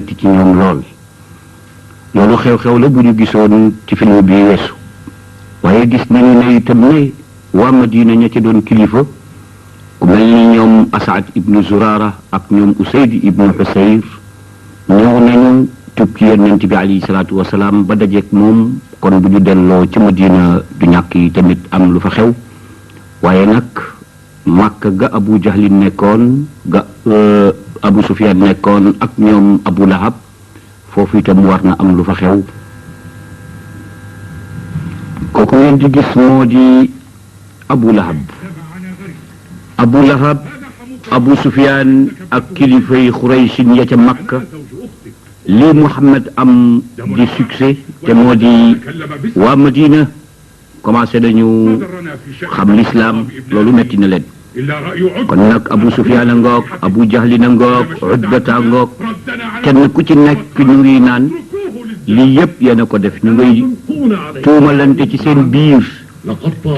metti ci ñoom lool loolu xew-xew la bu ñu gisoon ci film bi weesu waaye gis nañu ne itam ne waa Madina ña ca doon kilifa ku mel ni ñoom Asad ibnu Zurara ak ñoom Usayd ibnu Husayr ñëw nañu tub ci yonent bi alayhi salaatu wasalaam ba dajeeg moom kon bu ñu delloo ci Madina du ñàkk yi tamit am lu fa xew waaye nag Màkka ga Abu Jahlin nekkoon ga Abu Sufyan nekkoon ak ñoom Abu Lahab foofu itam war na am lu fa xew kooku ngeen di gis moo di Abu Lahab Abu Sufyan ak kilifay Xuraysin ya ca Makka lii Muhammad am di succès te moo di waa Madina commencé nañu xam l'islam loolu metti na leen kon nag Abu Sufyan a ngoog Abu Jahlin a ngoog Utbata a ngoog kenn ku ci nekk ñu ngi naan lii yëpp yéen a ko def ñu ngay tuumalante ci seen biir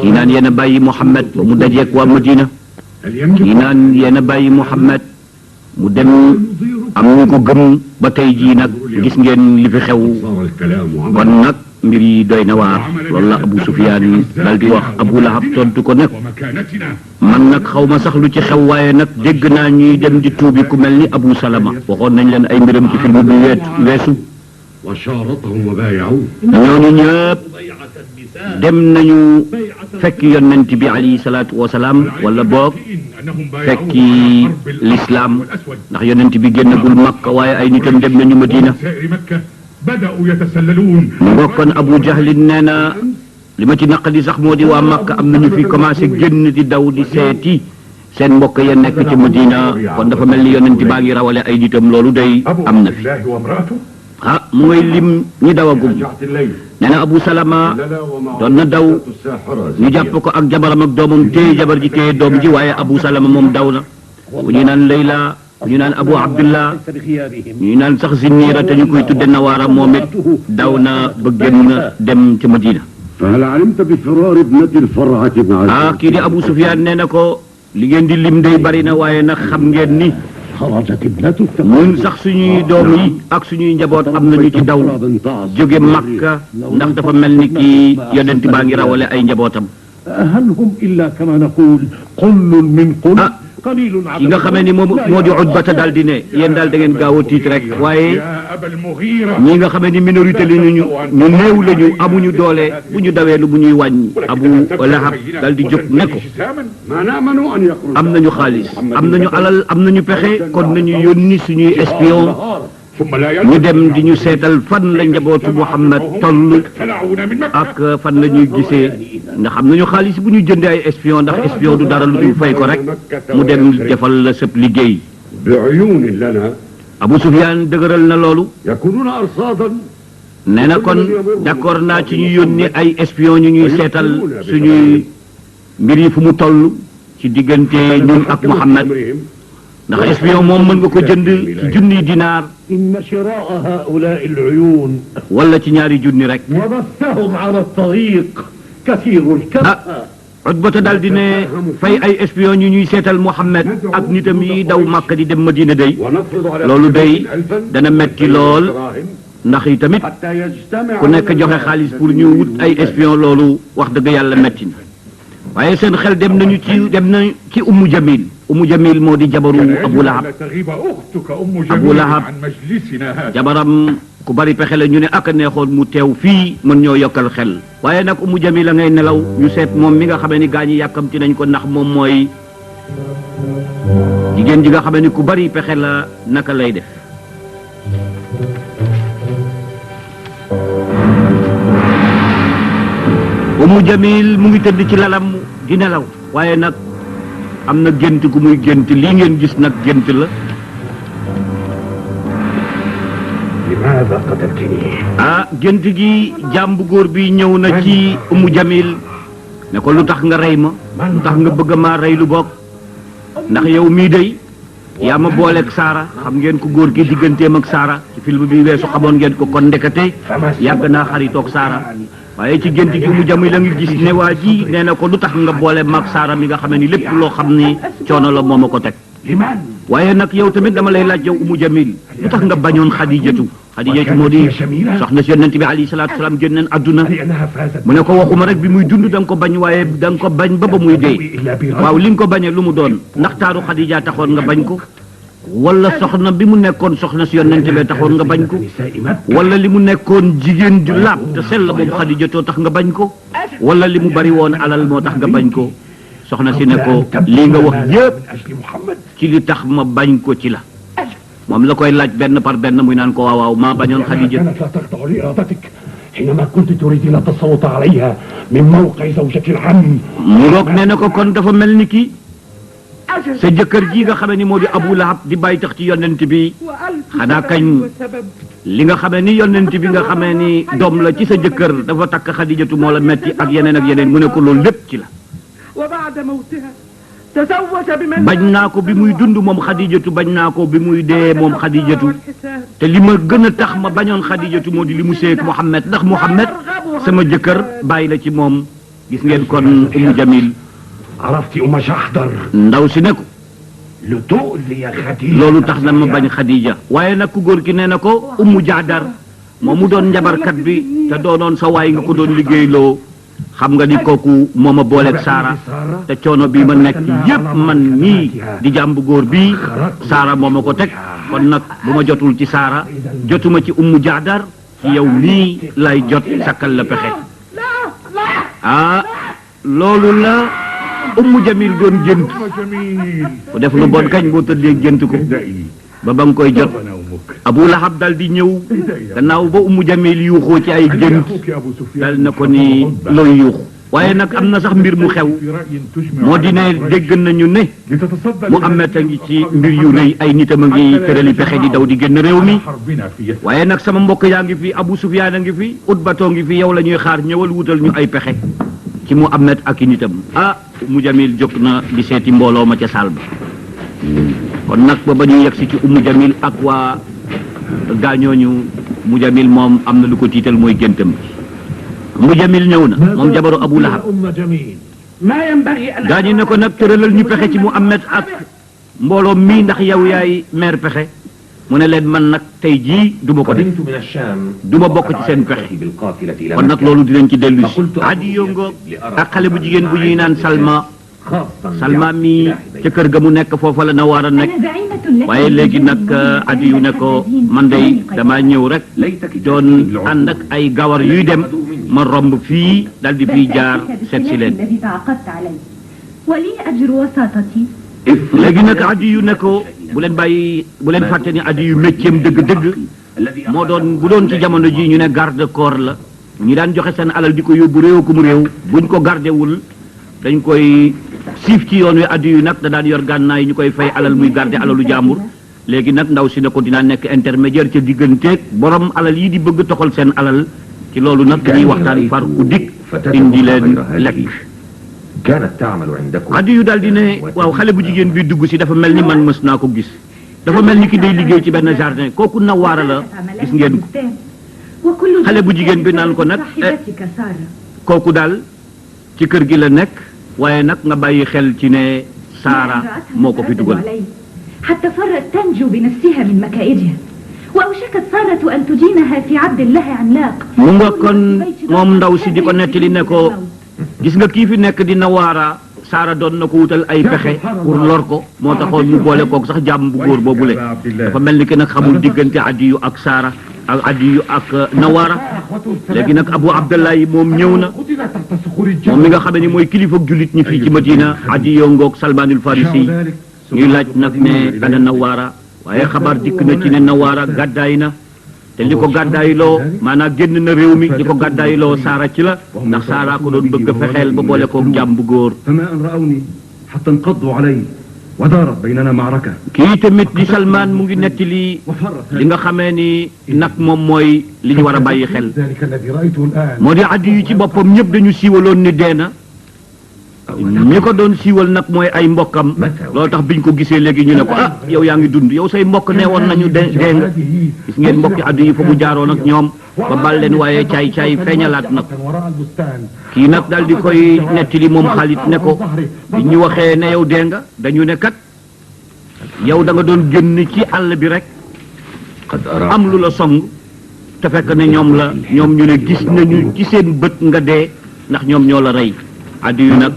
kii naan yéen a bàyyi Muhammad ba mu dajeek waa Madina kii naan yéen a bàyyi Muhammad mu dem am ñu ko gëm ba tey jii nag gis ngeen li fi xew kon nag mbir yi doy na waar loolu la Abu Sufyaan dal di wax Abu Lahab tontu ko nag man nag xaw ma sax lu ci xew waaye nag dégg naa ñuy dem di tuubi ku mel ni Abu Salama waxoon nañ leen ay mbiram ci film bi weesu ñooñu ñëpp dem nañu fekk yonent bi alayhi salaatu wasalaam wala boog fekki l'islam ndax yonent bi génnagul Makka waaye ay nitam dem nañu Madina mu bokkoon Abu Jahlin nee na li ma ci naqadi sax moo di waa Makka am nañu fi commencé génn di daw di seeti seen mbokk ya nekk ci Madina kon dafa mel ni yonent baa ngi rawale ay nitam loolu day am na fi mu ngay lim ñi dawagum nee na Abu Salama doon na daw ñu jàpp ko ak jabaram ak doomam téye jabar ji téye doom ji waaye Abu Salama moom daw na ku ñu naan Layla ku ñu naan Abu Abdullah ñu naan sax Zinniira te ñu koy tudde Nawaara moom it daw na ba génn dem ca Madina kii di Abu Sufyaan nee na ko li ngeen di lim day bari na waaye nag xam ngeen ni ñun sax suñuy doom yi ak suñuy njaboot am nañu ci daw jóge Makka ndax dafa mel ni kii yonent baa ngi rawale ay njabootam ki nga xamee ni moom moo di Utbata daal di ne yéen daal da ngeen gaaw a tiit rek waaye ñi nga xamee ni minorité li ñu néew lañu amuñu doole bu ñu dawee lu bu ñuy wàññi Abu Lahab daal di jóg ne ko am nañu xaalis am nañu alal am nañu pexe kon nañu yónni suñuy espion ñu dem di ñu seetal fan la njabootu Muhammad toll ak fan la ñuy gisee ndax am nañu xaalis bu ñu jëndee ay espion ndax espion du dara lu dul fay ko rek mu dem defal la sëb liggéey Abu Sufyaan dëgëral na loolu nee na kon d'accord naa ci ñu yónni ay espion ñu ñuy seetal suñuy mbir yi fu mu toll ci diggante ñun ak Muhammad ndax espion moom mën nga ko jënd ci junniy dinaar wala ci ñaari junni rek Utbata daal di ne fay ay espion ñu ñuy seetal Muhammad ak nitam yi daw Makka di dem Madina day loolu day dana metti lool ndax yi tamit ku nekk joxe xaalis pour ñu wut ay espion loolu wax dëgg yàlla metti na waaye seen xel dem na ci Ummu Jamil Ummu Jamil moo di jabaru Abu Lahab Abu Lahab jabaram ku bari pexe la ñu ne ak a neexoon mu teew fii mën ñoo yokkal xel waaye nag Ummu Jamil la ngay nelaw ñu seet moom mi nga xamee ni gaa ñi yàkkamti nañ ko ndax moom mooy jigéen ji nga xamee ni ku bari pexe la naka lay def Ummu Jamil mu ngi tëdd ci lalam di nelaw waaye nag am na gént gu muy gént lii ngeen gis nag gént la gént gi jaam bu góor bi ñëw na ci Ummu Jamil ne ko lu tax nga rey ma lu tax nga bëgg maa rey lu bokk ndax yow mii day yaa ma booleeg Saara xam ngeen ko góor gi digganteem ak Saara ci film bi weesu xamoon ngeen ko kon ndekete yàgg naa xaritoog Saara waaye ci gént gi Ummu Jamil la ngi gis ne waa ji nee na ko lu tax nga boole maag Saara mi nga xam ne ni lépp loo xam ni coono la moo ma ko teg waaye nag yow tamit dama lay laaj yow Umu Jamil lu tax nga bañoon Xadijatu moo di soxna si yonent bi alayhi salaatu salaam génneen adduna mu ne ko waxuma rek bi muy dund da nga ko bañ waaye da nga ko bañ ba muy dee waaw li nga ko bañee lu mu doon ndax taaru Xadija taxoon nga bañ ko wala soxna bi mu nekkoon soxna si yonent bi taxoon nga bañ ko wala li mu nekkoon jigéen ju laab te sell moom Xadijatoo tax nga bañ ko wala li mu bari woon alal moo tax nga bañ ko soxna si ne ko lii nga wax yëpp ci li tax ma bañ ko ci la moom la koy laaj benn par benn muy naan ko waaw waaw maa bañoon Xadija حينما كنت تريدين التصوت عليها من موقع زوجك العم mu roog nee na ko kon dafa mel ni ki sa jëkkër ji nga xamee ni moo di Abu Lahab di bàyyi tax ci yonent bi xanaa kañ li nga xamee ni yonent bi nga xamee ni doom la ci sa jëkkër dafa takk Xadijatu moo la metti ak yeneen mu ne ko loolu lépp ci la bañ naa ko bi muy dund moom Xadijatu bañ naa ko bi muy dee moom Xadijatu te li ma gën a tax ma bañoon Xadijatu moo di li mu seeg Muhammad ndax Muhammad sama jëkkër bàyyi la ci moom gis ngeen kon Umu Jamil عرفت أم شحدر ndaw si ne ko لتؤذي خديجة loolu tax na ma bañ Xadija waaye nag ku góor ki nee na ko Umu Jaadar moom mu doon njabarkat bi te doonoon sa waay nga ko doon liggéeyloo xam nga ni kooku moo ma booleeg Saara te coono bii ma nekk yépp man nii di jàmbu góor bii Saara moo ma ko teg kon nag bu ma jotul ci Saara jotuma ci Umu Jaadar ci yow nii lay jot sakkal la pexe ah loolu la Umu Jamil doon gént ku def lu bon kañ boo tëddee gént ko ba nga koy jot Abu Lahab dal di ñëw gannaaw ba Umu Jamil yuuxoo ci ay gént dal na ko ni looy yuuxu waaye nag am na sax mbir mu xew moo di ne dégg nañu ne Muhammad a ngi ci mbir yu rëy ay nitam a ngi tërali pexe di daw di génn réew mi waaye nag sama mbokk yaa ngi fi Abu Sufyaan a ngi fi Utbatoo ngi fi yow la ñuy xaar ñëwal wutal ñu ay pexe ci Muhammad ak i nitam ah Umu Jamil jóg na di seeti mbooloo ma ca saal ba kon nag ba ñu yegg si ci Umu Jamil ak waa gaañooñu Umu Jamil moom am na lu ko tiital mooy géntam Umu Jamil ñëw na moom jabaru Abu Lahab gaañu ne ko nag tëralal ñu pexe ci Muhammad ak mbooloo mii ndax yow yaay meer pexe mu ne leen man nag tey jii du ma ko def du ma bokk ci seen pexe kon nag loolu dinañ ci dellu si Adi Yongo ak xale bu jigéen bu ñuy naan Salma mi ca kër ga mu nekk foofa la na war a nekk waaye léegi nag Adi yu ne ko man day dama ñëw rek doon ànd ak ay gawar yuy dem ma romb fii dal di fii jaar seet si leen léegi nag Adi yu ne ko bu leen fàtte ni Adi yu métier dëgg-dëgg moo doon bu doon ci jamono ji ñu ne garde corps la ñi daan joxe seen alal di ko yóbbu réew ko mu réew buñ ko gardewul dañ koy siif ci yoon wi Adi yu nag da daan yor gànnaay ñu koy fay alal muy garde alalu jàmbur léegi nag ndaw si ne ko dinaa nekk intermédiaire ca digganteeg borom alal yi di bëgg toxal seen alal ci loolu nag dañuy waxtaan far ku dikk indi leen lekk Adi yu daal di ne waaw xale bu jigéen bi dugg si dafa mel ni man mës naa ko gis dafa mel ni ki day liggéey ci benn jardin kooku Nawaara la gis ngeen ko xale bu jigéen bi naan ko nag kooku daal ci kër gi la nekk waaye nag nga bàyyi xel ci ne Saara moo ko fi dugal حتى فرت تنجو بنفسها من مكائدها وأوشكت سارة أن تجينها في عبد الله عملاق mu nga kon moom ndaw si di ko nettali ne ko gis nga kii fi nekk di Nawaara Saara doon na ko wutal ay pexe pour lor ko moo taxoon mu boole kook sax jàmm bu góor boobule dafa mel ni ki nag xamul diggante Adi yu ak Saara ak Adi yu ak Nawaara léegi nag Abu Abdallah yi moom ñëw na moom mi nga xam ne mooy kilifa jullit ñi fii ci Madina Adi yoo ngoog Salmaanul Farisi ñuy laaj nag ne ana Nawaara waaye xabaar dikk na ci ne Nawaara gàddaay na te li ko gàddaayloo maanaam génn na réew mi li ko gàddaayloo Saara ci la ndax Saara ko doon bëgg a fexeel ba boole koog jàmm bu góor kii tamit di Salmaan mu ngi netti li nga xamee ni nag moom mooy li ñu war a bàyyi xel moo di Adi yu ci boppam ñëpp dañu siiwaloon ni dee na ñi ko doon siiwal nag mooy ay mbokkam loolu tax biñ ko gisee léegi ñu ne ko ah yow yaa ngi dund yow say mbokk ne woon nañu dee nga gis ngeen mbokki Adi yi fa mu jaaroon ak ñoom ba bal leen waaye caay feeñalaat nag kii nag daal di koy nettali moom Xaalid ne ko bi ñu waxee ne yow dee nga dañu ne kat yow da nga doon génn ci àll bi rek am lu la song te fekk ne ñoom ñu ne gis nañu ci seen bët nga dee ndax ñoom ñoo la rey Adiyu nag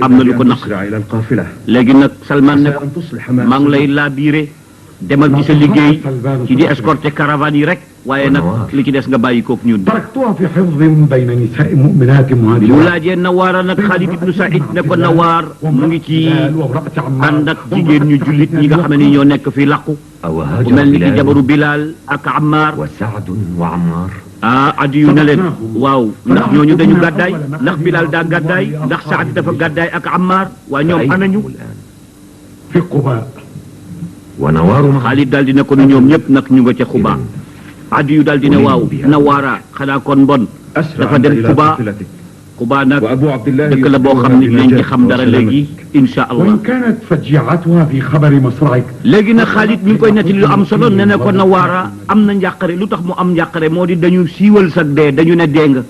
am na lu ko naq léegi nag Salman ne ko maa ngi lay laabiire demal ci sa liggéey ci di escorter caravane yi rek waaye nag li ci des nga bàyyi kook ñun mu laajee Nawaara nag Xaalid ibnu Saïd ne ko Nawaar mu ngi ci ànd ak jigéen ñu jullit ñi nga xam ne ñoo nekk fii làqu bu mel ni ki jabaru Bilal ak Ammar Adiyu ne leen waaw ndax ñooñu dañu gàddaay ndax Bilal daa gàddaay ndax Saad dafa gàddaay ak Ammar waa ñoom anañu Xaalid daal di ne ko ne ñoom ñëpp nag ñu nga ca Xuba Adiyu daal di ne waaw Nawaara xanaa kon bon dafa dem Xuba nag dëkk la boo xam ne dinañ ci xam dara léegi insha Allah léegi nag Xaalid mi ngi koy nettali lu am solo ne ne ko Nawaara am na njàqare lu tax mu am njàqare moo di dañu siiwal sag dee dañu ne dee nga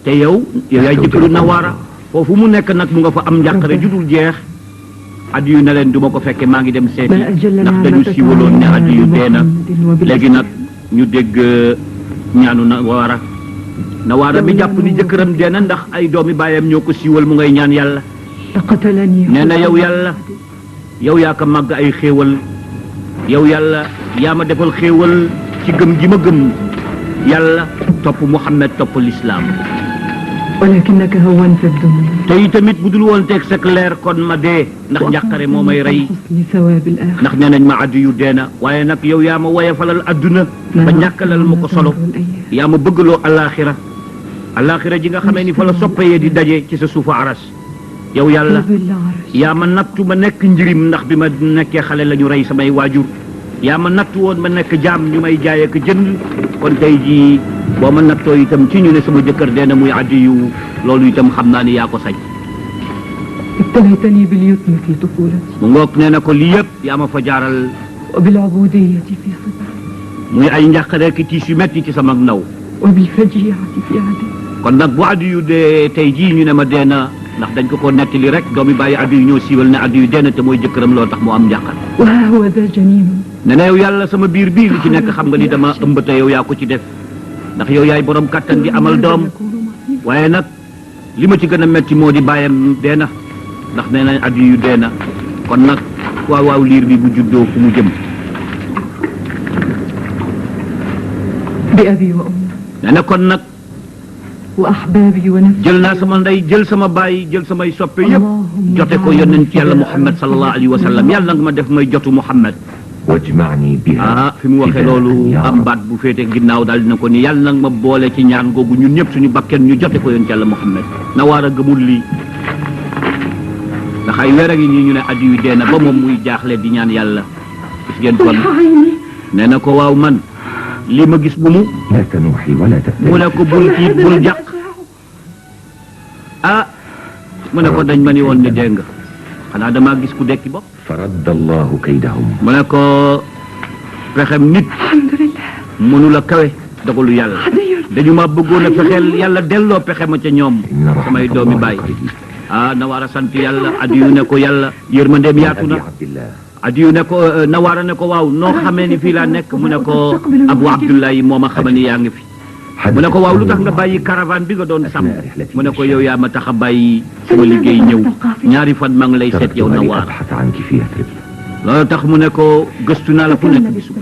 te yow yaay jëkkëru Nawaara foofu mu nekk nag mu nga fa am njàqare judul jeex Adiyu ne leen du ma ko fekke maa ngi dem seeti ndax dañu siiwaloon ne Adiyu dee na léegi nag ñu dégg ñaanu Nawaara mi jàpp ni jëkkëram dee na ndax ay doomi baayam ñoo ko siiwal mu ngay ñaan yàlla nee na yow yàlla yow yaa ko màgg ay xéewal yow yàlla yaa ma defal xéewal ci gëm gi ma gëm yàlla topp Muhammad topp lislaam ولكنك هون في الدنيا te itamit bu dul woon teg sa leer kon ma dee ndax njàqare moo may rey ndax nee nañ ma Adiyu dee na waaye nag yow yaa ma woyefalal adduna ba ñàkkalal ma ko solo yaa ma bëggaloo alaxira ji nga xamee ni fa la soppayee di daje ci sa suufu aras yow yàlla yaa ma nattu ma nekk njirim ndax bi ma nekkee xale la ñu rey samay waajur yaa ma nattu woon ma nekk jaam ñu may jaay ak jënd kon tey jii boo ma nattoo itam ci ñu ne sama jëkkër dee na muy Adiyu loolu itam xam naa ni yaa ko sañ ابتليتني باليتم في طفولتي mu ngoog nee na ko lii yëpp yaa ma fa jaaral وبالعبودية في صغري muy ay njàqare ki tiis yu metti ci sama ndaw وبالفجيعة في عدم kon nag bu Adiyu dee tey jii ñu ne ma dee na ndax dañ ko nettali rek doomi bàyyi Adiyu ñoo siiwal ne Adiyu dee na te mooy jëkkëram loo tax mu am njàqare وها هو ذا جنين ne na yow yàlla sama biir bii li ci nekk xam nga ni dama ëmb te yow yaa ko ci def ndax yow yaay borom kattan di amal doom waaye nag li ma ci gën a metti moo di bàyyam dee na ndax nee nañ Adiyu dee na kon nag waaw liir bi bu juddoo fu mu jëm بأبي وأمي nee na kon nag وأحبابي ونفسي jël naa sama ndey jël sama baay jël samay soppe yëpp jote ko yonent yàlla Muhammad sallallahu alayhi wa sallam yàlla nga ma def may jotu Muhammad wajma'ni biha fi mu waxee loolu am baat bu féete ginnaaw daal dina ko ni yàlla nag ma boole ci ñaan googu ñun ñëpp suñu bakken ñu jote ko yonent yàlla Muhammad Nawaara gëmul lii ndax ay weer a ngi nii ñu ne Adiyu dee na ba moom muy jaaxle di ñaan yàlla gis ngeen kon nee na ko waaw man lii ma gis bu mu la tanuuxi wala mu ne ko bul tiit bul jàq mu ne ko dañ ma ni woon ne dégg nga xanaa damaa gis ku dekki bopp faradda allahu kaydahum mu ne ko pexem nit mënu la kawe dogalu yàlla dañu ma bëggoon a fexeel yàlla delloo pexe ma ca ñoom samay doomi baay Nawaara sant yàlla Adiyu ne ko yàlla yërmandeem yaatu na Adiyu ne ko Nawaara ne ko waaw noo xamee ni fii laa nekk mu ne ko Abu Abdullahi moo ma xamal ni yaa ngi fi mu ne ko waaw lu tax nga bàyyi caravane bi nga doon sàmm mu ne ko yow yaa ma tax a bàyyi sama liggéey ñëw ñaari fan maa ngi lay seet yow Nawaara loolu tax mu ne ko gëstu naa la fu nekk gisuma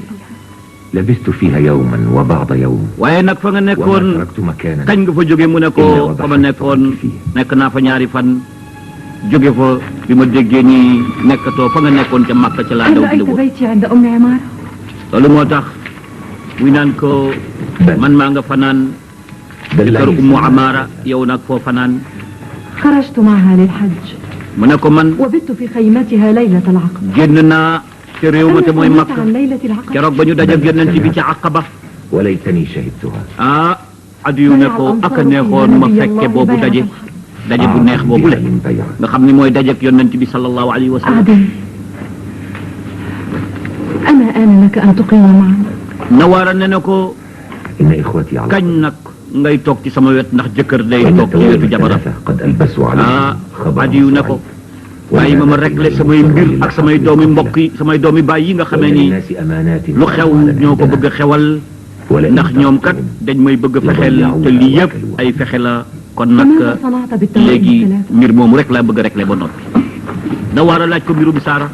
labistu fiha yawman wa ba'da yawm waaye nag fa nga nekkoon kañ nga fa jóge mu ne ko fa ma nekkoon nekk naa fa ñaari fan jóge fa bi ma déggee ni nekkatoo fa nga nekkoon ca Makka ca laa daw di la wër loolu moo tax muy naan ko man maa nga fanaan ci kër Ummu Amaara yow nag foo fanaan خرجت معها للحج mu ne ko man وبت في خيمتها ليلة العقبة génn naa ca réew ma te mooy Makka عن ليلة العقبة keroog ba ñu daje yonent bi ca Aqaba وليتني شهدتها Adiyu ne ko aka neexoon ma fekke boobu daje bu neex boobu le nga xam ni mooy dajeek yonent bi sallallahu alayhi wa sallam عادل أما آن لك أن تقيم معنا Nawaara ne na ko إن إخوتي على kañ nag ngay toog ci sama wet ndax jëkkër day toog ci wetu jabaram قد ألبسوا عليهم Adiyu ne ko bàyyi ma réglé samay mbir ak samay doomi mbokk yi samay doomi baay yi nga xamee ni lu xew ñoo ko bëgg a xewal ndax ñoom kat dañ may bëgg a fexeel te lii yëpp ay fexe la kon nag léegi mbir moomu rek laa bëgg a réglé ba noppi da war a laaj ko mbirum Saara.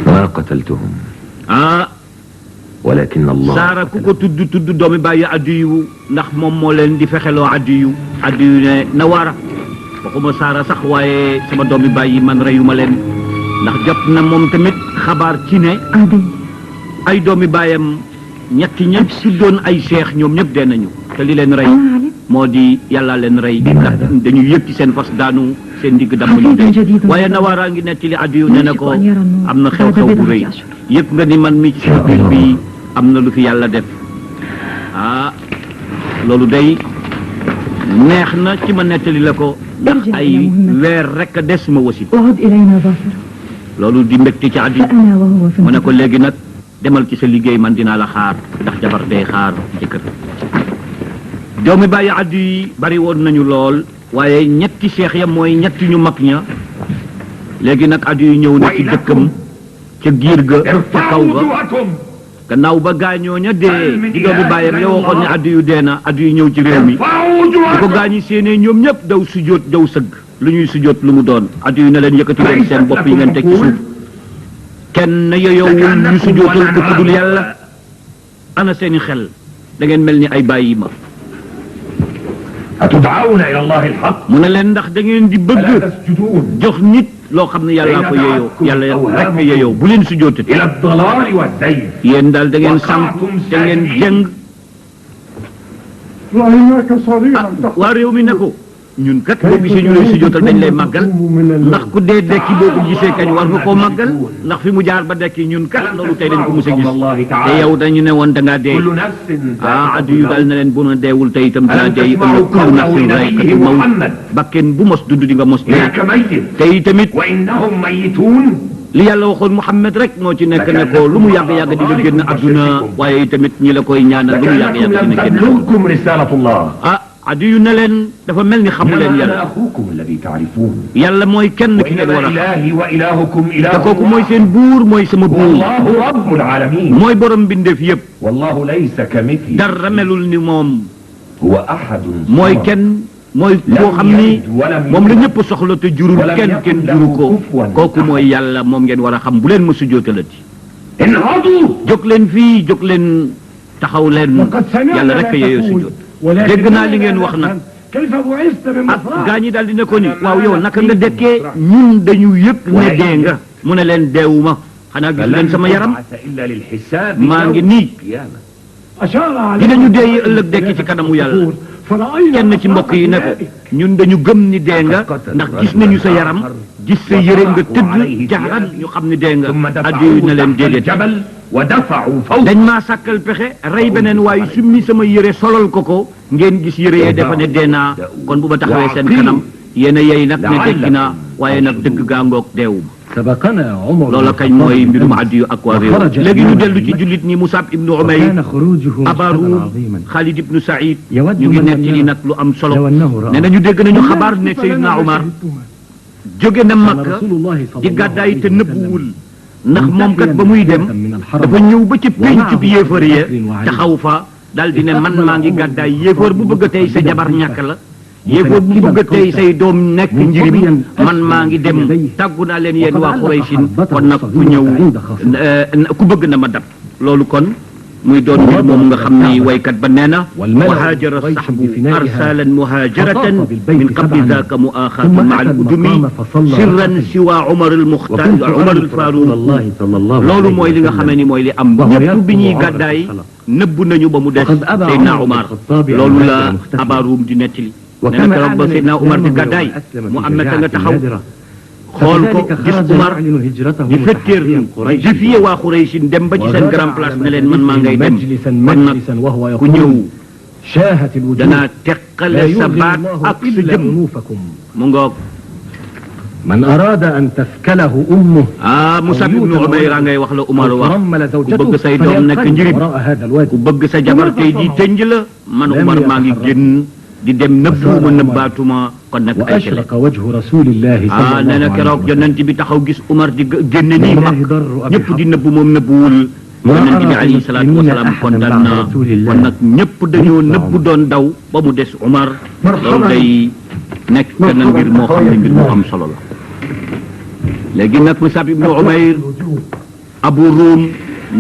ما قتلتهم ولكن الله Saara ku ko tudd doomi bàyyi Adiyu ndax moom moo leen di fexeloo Adiyu ne Nawara waxuma Saara sax waaye sama doomi bàyyi man reyuma leen ndax jot na moom tamit xabaar ci ne ay doomi bàyyam ñetti ñëpp tuddoon ay cheikh ñoom ñëpp dee nañu te li leen rey moo di yàlla leen rey ndax dañu yëg ci seen fas daanu seen digg damm ñu dee waaye Nawara ngi netti li Adiyu ne na ko am na xew-xew bu rëy yëg nga ni man mi ci biir bi am na lu fi yàlla def loolu day neex na ci ma nettali la ko ndax ay weer rek a des ma wasit loolu di mbégte ci Adiyu mu ne ko léegi nag demal ci sa liggéey man dinaa la xaar ndax jabar day xaar jëkkër doomi bàyyi Adiyu yi bari woon nañu lool waaye ñetti cheikh ya mooy ñetti ñu mag ña léegi nag Adiyu ñëw na ci dëkkam ca giir ga ca kaw ga gannaaw ba gaañoo ña dee di doomi bàyyam ya waxoon ne Adiyu dee na Adiyu ñëw ci réew mi di ko gaañi séenee ñoom ñëpp daw sujjóot daw sëgg lu ñuy sujjóot lu mu doon Adiyu ne leen yëkkati leen seen bopp yi ngeen teg ci suuf kenn yeyowul ñu sujjóotal ko tuddul yàlla ana seeni xel da ngeen mel ni ay bàyyi ma أتدعون إلى الله الحق mu ne leen ndax da ngeen di bëgg jox nit loo xam ne yàllaa ko yeyoo yàlla rek yeyoo bu leen sujjóotati إلى الضلال والزيف yéen daal da ngeen sànku da ngeen jëng waa réew mi ne ko ñun kat boo gisee ñu lay sujjóotal dañ lay màggal ndax ku dee dekki boo ko gisee kañ war nga koo màggal ndax fi mu jaar ba dekki ñun kat loolu tey dañ ko mos a gis te yow dañu ne woon da ngaa dee Adiyu daal na leen bu na deewul tey itam dinaa dee ëllëg kullu nafsin zaa'iqatul mawt bakken bu mos dund di nga mos dee tey tamit li yàlla waxoon Muhammad rek moo ci nekk ne ko lu mu yàgg-yàgg di nga génn adduna waaye tamit ñi la koy ñaanal lu mu yàgg-yàgg dina génn Adiyu ne leen dafa mel ni xamu leen yàlla yàlla mooy kenn ki ngeen war a xam te kooku mooy seen buur mooy sama buur mooy borom mbindeef yëpp dara melul ni moom mooy kenn mooy koo xam ni moom la ñëpp soxla te jurul kenn juru ko kooku mooy yàlla moom ngeen war a xam bu leen ma sujjootalati jóg leen fii jóg leen taxaw leen yàlla rek a yeyoo sujjoot dégg naa li ngeen wax nag gaa ñi daal di ne ko ni waaw yow naka nga dekkee ñun dañu yëg ne dee nga mu ne leen deewuma xanaa gis leen sama yaram maa ngi nii dinañu dee yi ëllëg dekki ci kanamu yàlla kenn ci mbokk yi ne ko ñun dañu gëm ni dee nga ndax gis nañu sa yaram gis sa yére nga tëdd jaxran ñu xam ni dee nga Adiyu na leen déedéet dañ maa sàkkal pexe rey beneen waaye summi sama yére solal ko ngeen gis yére yee dafa ne dee naa kon bu ma taxawee seen kanam yéen a yey nag ne tekki naa waaye nag dëgg gaa ngoog deewuma loola kañ mooy mbirum Adiyu ak waa réew léegi ñu dellu ci jullit ñi Musab ibnu Umayr Abaru Khalid ibnu Saïd ñu ngi nettali nag lu am solo nee na ñu dégg nañu xabaar ne Seydina Umar jóge na Makka di gàddaay te nëbbuwul ndax moom kat ba muy dem dafa ñëw ba ci pénc bi yéefar ya taxaw fa daal di ne man maa ngi gàddaay yéefar bu bëgg a tey sa jabar ñàkk la yéefar bu bëgg a tey say doom nekk njirim man maa ngi dem tàggu naa leen yéen waa Quraysin kon nag ku ñëw ku bëgg na ma dab loolu kon muy doon mbir moom nga xam ni waykat ba nee na wa haajara saxbu arsalan muhaajaratan min qabli daaka muaaxaatu maa al udumi sirran siwa Umar al Muxtaar Umar al Faaruq loolu mooy li nga xamee ni mooy li am ñëpp bi ñuy gàddaay nëbbu nañu ba mu des Seydina Umar loolu la Abarum di nettali nee na keroog ba Seydina Umar di gàddaay mu am na nga taxaw xool ko gis Umar di fetteerlu di fiye waa Xuraysin dem ba ci seen grand place ne leen man maa ngay dem kon nag ku ñëw danaa teqale sa baat ak sa jëm mu ngoog من أراد أن تثكله أمه Musab ibnu Umayr ngay wax la Umar wax ku bëgg say doom nekk njëriñ ku bëgg sa jabar tey di tënj la man Umar maa ngi génn di dem nëbbuuma nëbbaatuma kon nag ay tele وأشرق وجه رسول الله صلى الله nee na عليه keroog وسلم yonent bi taxaw gis Umar di génne nii mag والله ضر أبي ñëpp di حفص nëbbu moom nëbbuwul yonent bi alayhi salaatu wasalaam kontaan na kon nag ñëpp dañoo nëbbu doon daw ba mu des Umar loolu day nekk na mbir moo xam ne mbir moo am solo la léegi nag Musab ibnu Umayr Abu Rum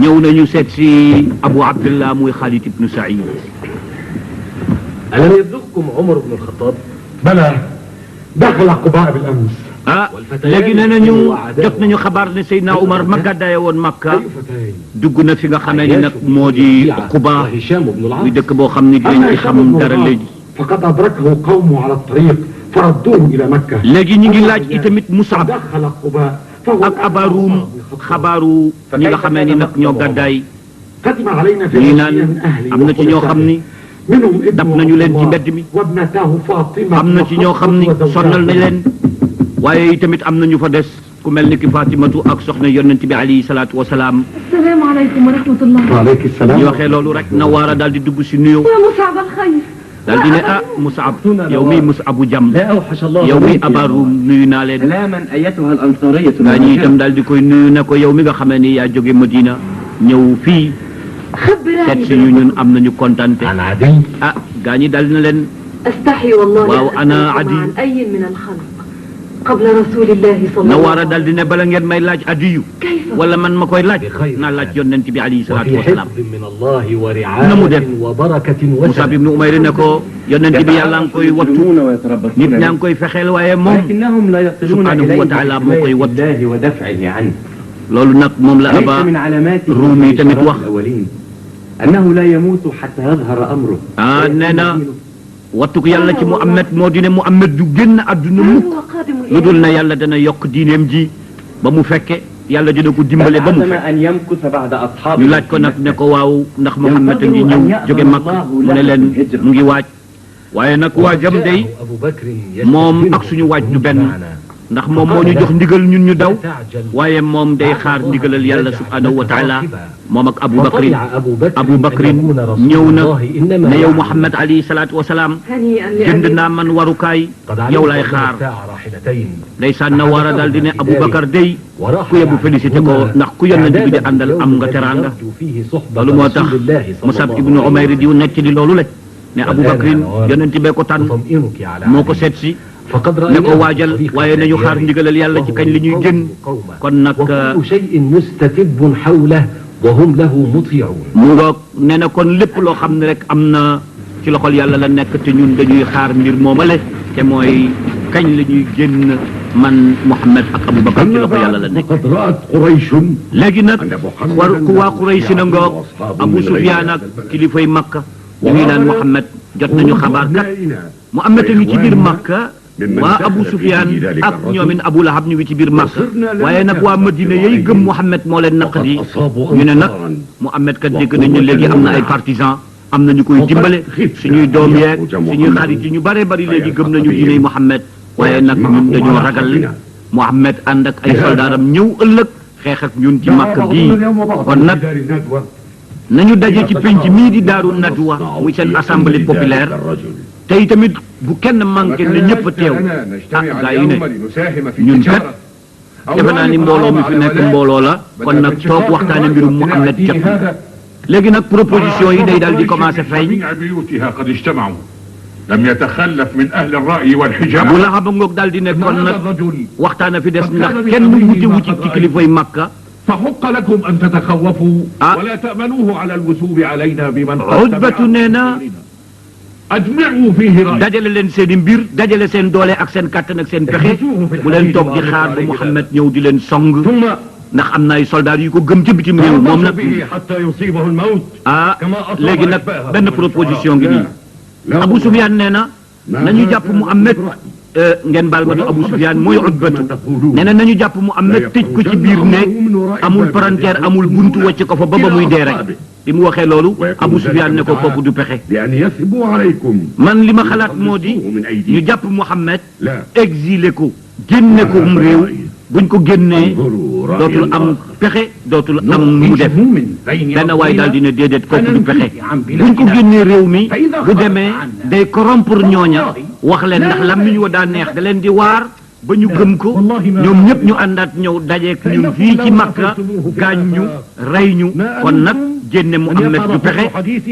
ñëw nañu seet si Abu Abdullah muy Xaalid ibnu Saïd ألم يبلغكم عمر بن الخطاب؟ بلى دخل قباء بالأمس léegi nee nañu jot nañu xabaar ne Seydina Umar ma gàddaaye woon Makka dugg na fi nga xamee ni nag moo di Quba وهشام بن العاص muy dëkk boo xam ni dinañ ci xam dara léegi فقد أدركه قومه على الطريق فردوه إلى مكة léegi ñu ngi laaj itamit Musab دخل قباء فهو ak Abarum xabaaru ñi nga xamee ni nag ñoo gàddaay قدم علينا في ñii naan من أهله am na ci ñoo xam ni منهم dab ابن nañu leen ci عبد mbedd mi الله وابنتاه فاطمة am na ci ñoo xam ni sonnal na leen waaye itamit am na ñu fa des ku mel ni ki Fatimatu ak soxna yonent bi alayhi salaatu wasalaam السلام عليكم ورحمة الله. وعليك السلام ñu waxee loolu rek Nawaara daal di dugg si nuyoo يا مصعب الخير. daal di ne ah Musab yow mi Musabu jàmm لا أوحش الله yow mi عليك. Abarum nuyu naa leen سلاما أيتها الأنصارية gaa ñi itam daal di koy nuyu ne ko yow mi nga xamee ni yaa jóge Madina ñëw fii seet si ñu ñun am nañu kontante عن عدي ah gaa ñi daal na leen أستحي والله واو، أن أنا أسألكم عدي. عن أي من الخلق قبل رسول الله صلى الله Nawaara عليه daal di ne bala ngeen may laaj adiyu كيف؟ wala man ma koy laaj بخير. naa laaj yonent bi alayhi salaatu وفي wasalaam حفظ من الله نمو ورعاية دف. وبركة Musab وسعة ibnu Umayr ne ko yonent bi yàlla nga koy wattu nit ñaa ngi koy fexeel waaye moom لكنهم لا يصلون سبحانه إليه وتعالى موقع بحماية وط. الله ودفعه عنه. loolu nag moom la ليس Aba من علامات رومي تمت الشرف وقت. الأولين أنه لا يموت حتى يظهر أمره. nee na wattuk yàlla ci Muhammad moo di ne Muhammad du génn àdduna هل mukk هو قادم lu dul إليه؟ na yàlla dana yokk diineem ji ba mu fekke yàlla dina ko dimbale ba mu عزم fekke أن يمكث بعد أصحابه. ñu laaj ko nag ne ko waaw ndax Muhammad a ngi ñëw jóge Makka mu ne leen mu ngi waaj waaye nag waajam day أبو بكر moom ak suñu waaj du benn ndax moom moo ñu jox ndigal ñun ñu daw waaye moom day xaar ndigalal yàlla subhanahu wa taala moom ak Abu Bakrin ñëw na ne yow Muhammad alayhi salaatu wa salaam هنيئا jënd لأبي naa man warukaay yow lay xaar ndeysaan na war a daal di ne Abu Bakar day ku yebu félicité ko ndax ku yonent bi di àndal am nga teraanga loolu moo tax Musab ibnu Umayr di nekk di loolu le ne Abu Bakrin yonent bee ko tànn moo ko seet si ne ko waajal waaye nañu xaar ndigalal yàlla ci kañ li ñuy génn kon nag وكل شيء مستتب حوله وهم له مطيعون. mu ngoog nee na kon lépp loo xam ne rek am na ci loxol yàlla la nekk te ñun dañuy xaar mbir moomale te mooy kañ la ñuy génn man Muhammad ak Abu Bakar ci loxo yàlla la nekk قد رأت قريش léegi nag war ku waa Quraysh na ngoog Abu Sufyaan ak kilifay Makka ñu ngi naan Muhammad jot nañu xabaar kat Muhammad a ngi ci biir Makka waa Abu Sufyaan ak ñoomin Abu Lahab ñu ngi ci biir Makka waaye nag waa Madina yey gëm Muhammad moo leen naqadi ñu ne nag Muhammad kat dégg nañ ne léegi am na ay partisans am na ñu koy dimbale suñuy doom yeeg suñuy xarit yi ñu bare bari léegi gëm nañu diiney Muhammad waaye nag ñun dañoo ragal Muhammad ànd ak ay soldaaram ñëw ëllëg xeex ak ñun ci Makka bii kon nag nañu daje ci penc mii di Daaru Nadwa muy seen assemblée populaire tey tamit bu kenn manqué ne ñëpp a teew ah gaa yi ne ñun kat defe naa ni mbooloo mi fi nekk mbooloo la kon nag toog waxtaane mbirum Muhammad jot na léegi nag proposition yi day daal di commencé feeñ بيوتها قد اجتمعوا لم يتخلف من أهل الرأي والحجاب bu la xam ngoog daal di ne kon هذا nag الرجل waxtaana fi des ndax kenn wuti wuti ci kilifay Makka فحق لكم أن تتخوفوا آه. ولا تأمنوه على الوثوب علينا بمن Utbatu nee na أجمعوا فيه رأي dajale leen seen i mbir dajale seen doole ak seen kàttan ak seen pexe bu leen toog di xaar ba Muhammad ñëw di leen song ثم ndax am na ay soldats yu ko gëm ci bitim réew moom nag به حتى يصيبه الموت ah léegi nag benn proposition ngi nii Abu Sufyaan nee na nañu jàpp Muhammad ngeen baal ma du Abu Sufyaan mooy Utbatu nee na nañu jàpp Muhammad tëj ko ci biir néeg amul palanteer amul buntu wàcc ko fa ba muy dee rek bi mu waxee loolu Abu Sufyaan ne ko kooku du pexe بأن يثبوا عليكم man li ma xalaat moo di من ñu أيديهم jàpp Muhammad لا exilé ko génne ko réew buñ ko génnee dootul am pexe dootul am mu def benn waay daal dina déedéet kooku du pexe buñ ko génnee réew mi bu demee day corrompre ñooña wax leen ndax lammiñ wa daa neex da leen di waar ba ñu gëm ko ñoom ñëpp ñu àndaat ñëw dajeek ñun fii ci Makka gaañ ñu rey ñu kon nag génne Muhammad du pexe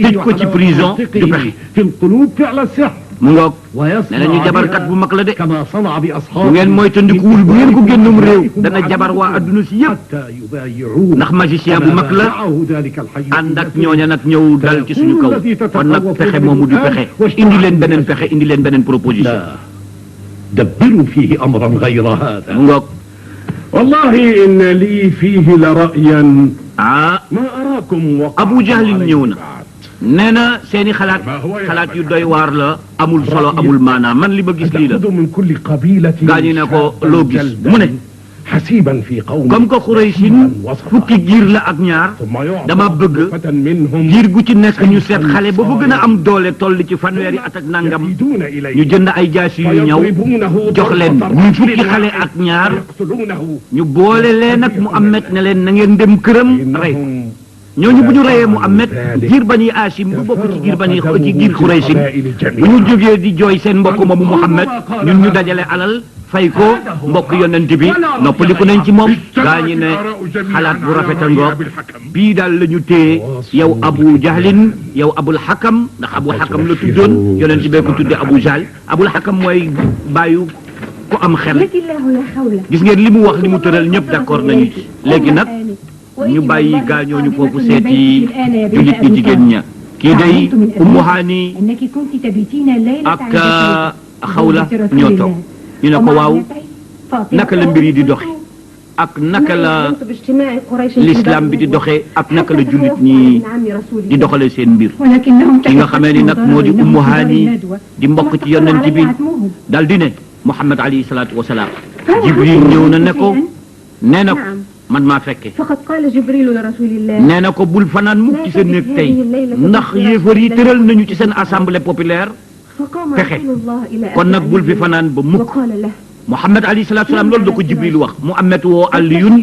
tëj ko ci prison du pexe mu ngoog nee na ñu jabarkat bu mag la de bu ngeen moytandikuwul bu ngeen ko génnum réew dana jabar waa adduna si yëpp ndax magicien bu mag la ànd ak ñooña nag ñëw dal ci suñu kaw kon nag pexe moomu du pexe indi leen beneen pexe indi leen beneen proposition دبروا فيه أمرا غير هذا mu ngoog والله إن لي فيه لرأيا ah ما أراكم Abu Jahlin ñëw na nee na seeni xalaat yu doy waar la amul solo amul maanaam man li ma gis lii la تأخذ من كل قبيلة gaañu ne ko loo gis mu ne حسيبا في قوم comme que Xuraysin fukki giir la ak ñaar dama bëgg giir gu ci nekk ñu seet xale ba fa gën a am doole toll ci fanweeri at ak nangam ñu jënd ay jaasi yu ñëw jox leen ñu fukki xale ak ñaar ñu boole leen ak Muhammad ne leen na ngeen dem këram rey ñooñu bu ñu reyee Muhammad giir Bani Hashim bu bokk ci giir giir Xuraysin bu ñu jógee di jooy seen mbokk moomu Muhammad ñun ñu dajale alal fay ko mbokk yonent bi noppaliku nañ ci moom gaa ñi ne xalaat bu rafet a ngoog bii daal la ñu téye yow Abu Jahlin yow Abul Hakam ndax Abul Hakam la tuddoon yonent bee ko tudde Abu Jahl Abul Hakam mooy bàyyu ku am xel gis ngeen li mu wax li mu tëral ñëpp d'accord nañu ci léegi nag ñu bàyyi gaañooñu foofu seeti jullit ñi jigéen ña kii day Ummu Hani ak Xawla ñoo toog ñu ne ko waaw naka la mbir yi di doxe ak naka la l'islam bi di doxe ak naka la jullit ñi di doxale seen mbir ki nga xamee ni nag moo di Ummu Hani di mbokk ci yonent bi dal di ne Muhammad alayhi salaatu wasalaam Jibril ñëw na ne ko nee na ko man maa fekke nee na ko bul fanaan mukk ci sa néeg tey ndax yéefar yi tëral nañu ci seen assemblée populaire pexe kon nag bul fi fanaan ba mukk Muhammad alayhi salaatu salaam loolu da ko Jibril wax Muhammad woo Aliyun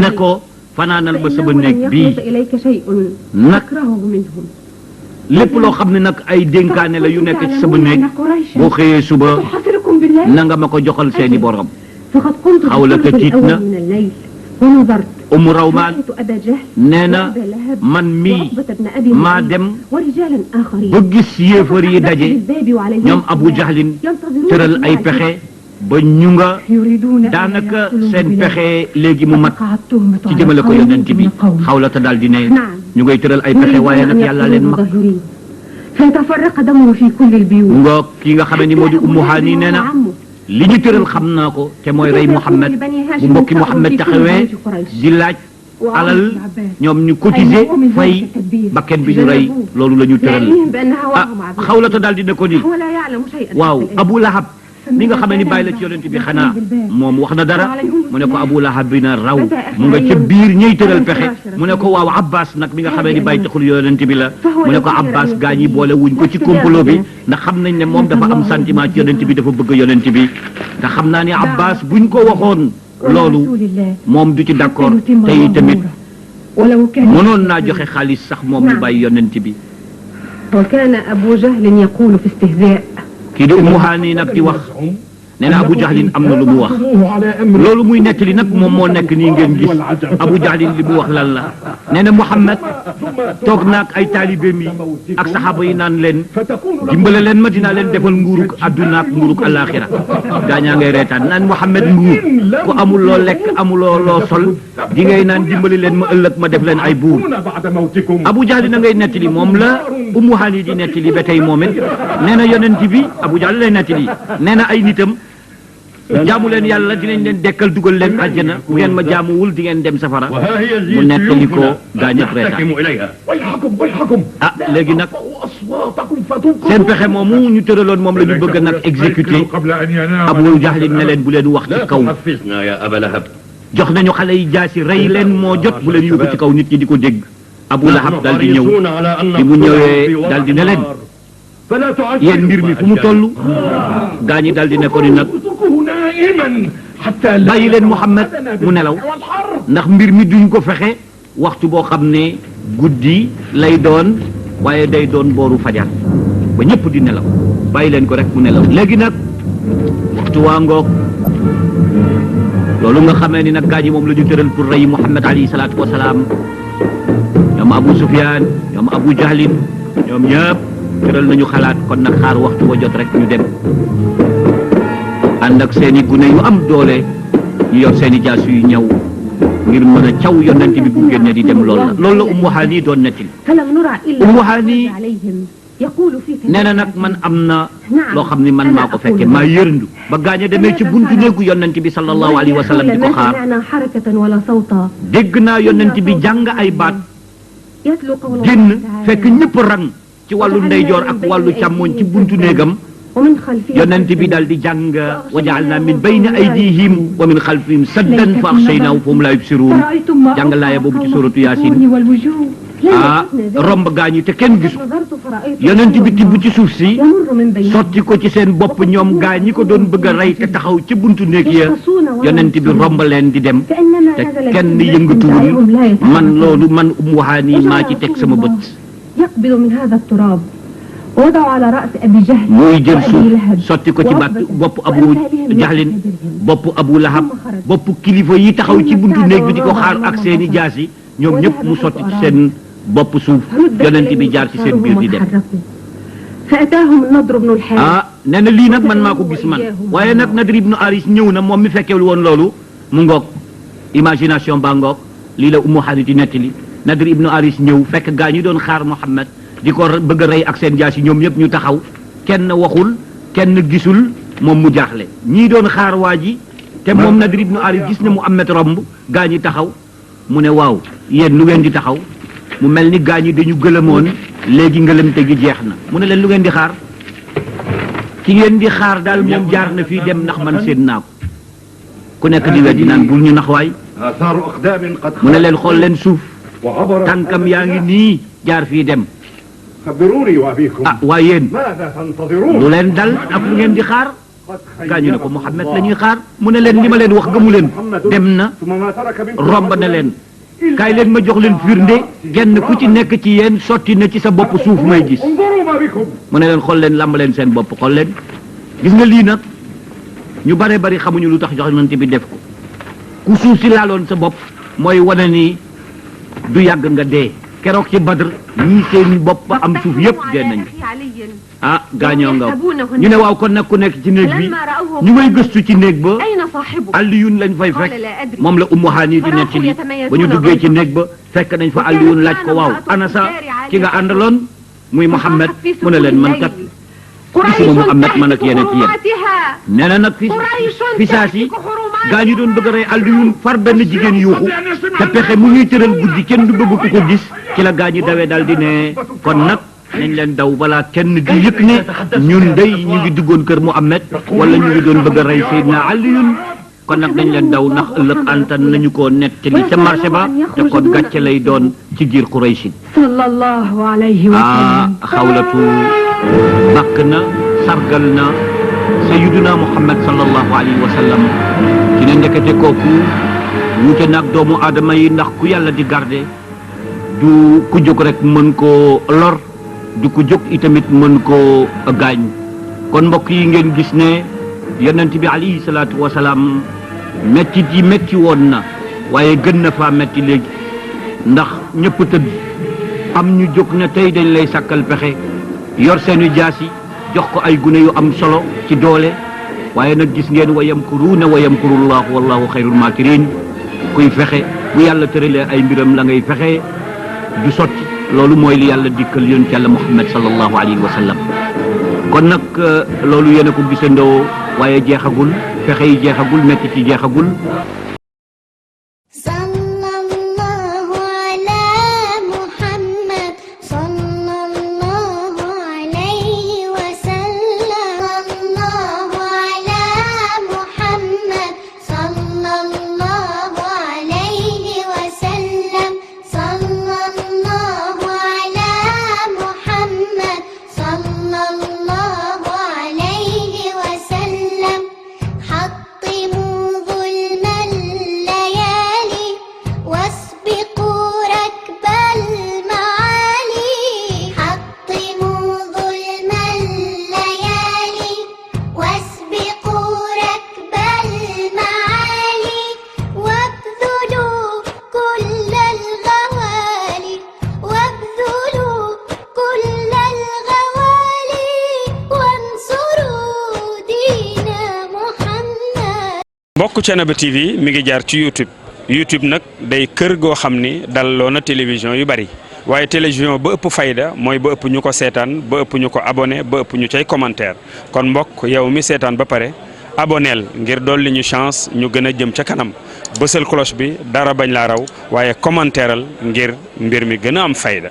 ne ko fanaanal ba sama néeg bii nag lépp loo xam ne nag ay dénkaane la yu nekk ci sama néeg boo xëyee suba na nga ma ko joxal seeni borom Xawla te tiit na Umu Rawmaan nee na man mii maa dem ba gis yéefar yi daje ñoom Abu Jahlin tëral ay pexe ba ñu nga daanaka seen pexe léegi mu mat ci jëmale ko yonent bi Xawla te daal di ne ñu ngay tëral ay pexe waaye nag yàlla leen mag ngoog ki nga xamee ni moo di Ummu Hani nee na li ñu tëral xam naa ko te mooy rey Muhammad bu mbokki Muhammad taxawee di laaj alal ñoom ñu cotiser fay bakken bi ñu rey loolu la ñu tëral ah Xawlata daal di ne ko ni waaw Abu Lahab mi nga xamee ni bàyyi la ci yonent bi xanaa moom wax na dara mu ne ko Abu Lahab bi na raw mu nga ca biir ñuy tëral pexe mu ne ko waaw Abbas nag mi nga xamee ni bàyyi taxul yonent bi la mu ne ko Abbas gaa ñi boole wuñ ko ci complot bi ndax xam nañ ne moom dafa am sentiment ci yonent bi dafa bëgg yonent bi te xam naa ne Abbas buñ ko waxoon loolu moom du ci d'accord te tamit mënoon naa joxe xaalis sax moom ñu bàyyi yonent bi وكان أبو جهل يقول في استهزاء kii di Ummu Hani nag di wax nee na Abu Jahlin am na lu mu wax loolu muy nettali nag moom moo nekk nii ngeen gis Abu Jahlin li mu wax lan la nee na Muhammad toog naag ay taalibeem yi ak saxaaba yi naan leen dimbale leen ma dinaa leen defal nguurug adduna ak nguurug alaxira gaañaa ngay reetaan naan Muhammad nguur ku amul loo lekk amuloo loo sol di ngay naan dimbali leen ma ëllëg ma def leen ay buur Abu Jahlin na ngay nettali moom la Ummu Hani di nettali ba tey moom it nee na yonent bi Abu Jahl lay nettali nee na ay nitam jaamu leen yàlla dinañ leen dekkal dugal leen àjjana bu ngeen ma jaamuwul di ngeen dem safara mu nettali ko gaañat reetaan ah léegi nag seen pexe moomu ñu tëraloon moom la ñu bëgg nag exécuté Abu Jahlin ne leen bu leen wax ci kaw jox nañu xale yi jaasi rey leen moo jot bu leen yóbbu ci kaw nit ñi di ko dégg Abu Lahab daal di ñëw bi mu ñëwee daal di ne leen yéen mbir mi fu mu toll gaañi daal di ne ko ni nag حتى bàyyi leen Muhammad mu nelaw ndax mbir mi duñ ko fexe waxtu boo xam ne guddi lay doon waaye day doon booru fajar ba ñëpp di nelaw bàyyi leen ko rek mu nelaw léegi nag waxtu waa ngoog loolu nga xamee ni nag gaa ñi moom la ñu tëral pour rey Muhammad alayhi salaatu wasalaam ñoom Abu Sufyaan ñoom Abu Jahlin ñoom ñëpp tëral nañu xalaat kon nag xaar waxtu wa jot rek ñu dem ànd ak seeni gune yu am doole ñu yor seeni jaas yu ñëw ngir mën a caw yonent bi bu génne di dem loolu la Ummu Haani doon nettali Ummu Haani nee na nag man am na loo xam ni man maa ko fekke maa yërndu ba gaañe demee ci buntu néegu yonent bi sallallahu alayhi wa sallam di ko xaar dégg naa yonent bi jàng ay baat génn fekk ñëpp rang ci wàllu ndeyjoor ak wàllu càmmoñ ci buntu néegam yonent bi daal di jàng wa ja'alna min bayni aydihim wa min xalfihim saddan fa axshaynahum fahum laa yubsiruun jàng laaya boobu ci suratu yaasin romb gaañu te kenn gisu yonent bi tibb ci suuf si sotti ko ci seen bopp ñoom gaañi ko doon bëgg a rey te taxaw ci buntu néeg ya yonent bi romb leen di dem te kenn yëngatuwul man loolu man Ummu Haani maa ci teg sama bët muy jël suuf sotti ko ci bopp Abu Jahlin bopp Abu Lahab bopp kilifa yi taxaw ci buntu néeg bi di ko xaar ak seeni jaasi ñoom ñëpp mu sotti ci seen bopp suuf yonent bi jaar ci seen biir di dem nee na lii nag man maa ko gis man waaye nag Nadr ibnu Aris ñëw na moom mi fekkewul woon loolu mu ngoog imagination baa ngoog lii la Ummu Haani di nettali Nadr ibnu Aris ñëw fekk gaa ñu doon xaar Muhammad di ko bëgg a rey ak seen jaas yi ñoom ñëpp ñu taxaw kenn waxul kenn gisul moom mu jaaxle ñii doon xaar waa ji te moom Nadr ibnu Aris gis ne Muhammad romb gaa ñi taxaw mu ne waaw yéen lu ngeen di taxaw mu mel ni gaa ñi dañu gëlëmoon léegi ngëlëmte gi jeex na mu ne leen lu ngeen di xaar ki ngeen di xaar daal moom jaar na fii dem ndax man seen naa ko ku nekk di weddi naan bul ñu nax waay mu ne leen xool leen suuf tànkam yaa ngi nii jaar fii dem waaye yéen lu leen dal ak lu ngeen di xaar gaañu ne ko Muhammad la ñuy xaar mu ne leen li ma leen wax gëmu leen dem na romb na leen kaay leen ma jox leen firnde genn ku ci nekk ci yéen sotti na ci sa bopp suuf may gis mu ne leen xool leen lamb leen seen bopp xool leen gis nga lii nag ñu bare bari xamuñu lu tax jox yonent bi def ko ku suuf si laaloon sa bopp mooy wane ni du yàgg nga dee keroog ci Badr ñii seen bopp ba am suuf yëpp dee nañu gaañoo nga ñu ne waaw kon nag ku nekk ci néeg bi ñu may gëstu ci néeg ba Aliyun lañ fay fekk moom la Ummu Haani di nettali ba ñu duggee ci néeg ba fekk nañ fa Aliyun laaj ko waaw ana sa ki nga àndaloon muy Muhammad mu ne leen man kat gisuma Muhammad man ak yéen ci yéen nee na nag fi saa si gaa ñi doon bëgg a rey Aliyun far benn jigéen yuuxu te pexe mu ñuy tëral guddi kenn du bëgg ku ko gis ci la gaa ñi dawee daal di ne kon nag nañ leen daw balaa kenn di yëg ne ñun day ñu ngi duggoon kër Muhammad wala ñu ngi doon bëgg a rey Seydina Aliyun kon nag nañ leen daw ndax ëllëg antan nañu ko nettali ca marché ba te kon gàcce lay doon ci giir Quraysh sallallahu alayhi wa sallam Xawlatu bàkk na sargal na Sayyiduna Muhammad sallallahu alayhi wa sallam ci ne ndekete kooku wuute nag doomu aadama yi ndax ku yàlla di garde du ku jóg rek mën koo lor du ko jóg itamit mën koo gaañ kon mbokk yi ngeen gis ne yonent bi alayhi salaatu wasalaam mettit yi metti woon na waaye gën na faa metti léegi ndax ñëpp tëdd am ñu jóg ne tey dañ lay sàkkal pexe yor seeni jaasi jox ko ay gune yu am solo ci doole waaye nag gis ngeen wa yamkuruuna wa yamkurullahu wallahu xayrul maakirin kuy fexe bu yàlla tëralee ay mbiram la ngay fexe du sotti loolu mooy li yàlla dikkal yonent yàlla Muhammad sallallahu alayhi wa sallam kon nag loolu yéen a ko gisandoo waaye jeexagul fexe yi jeexagul metti ci jeexagul حطموا mbokk Thiénaba TV mi ngi jaar ci YouTube nag day kër goo xam ni dalloo na télévision yu bari waaye télévision ba ëpp fayda mooy ba ëpp ñu ko seetaan ba ëpp ñu ko abonné ba ëpp ñu cay commentaire kon mbokk yow mi seetaan ba pare aboneel ngir dolli ñu chance ñu gën a jëm ca kanam bësal cloche bi dara bañ laa raw waaye commentaireal ngir mbir mi gën a am fayda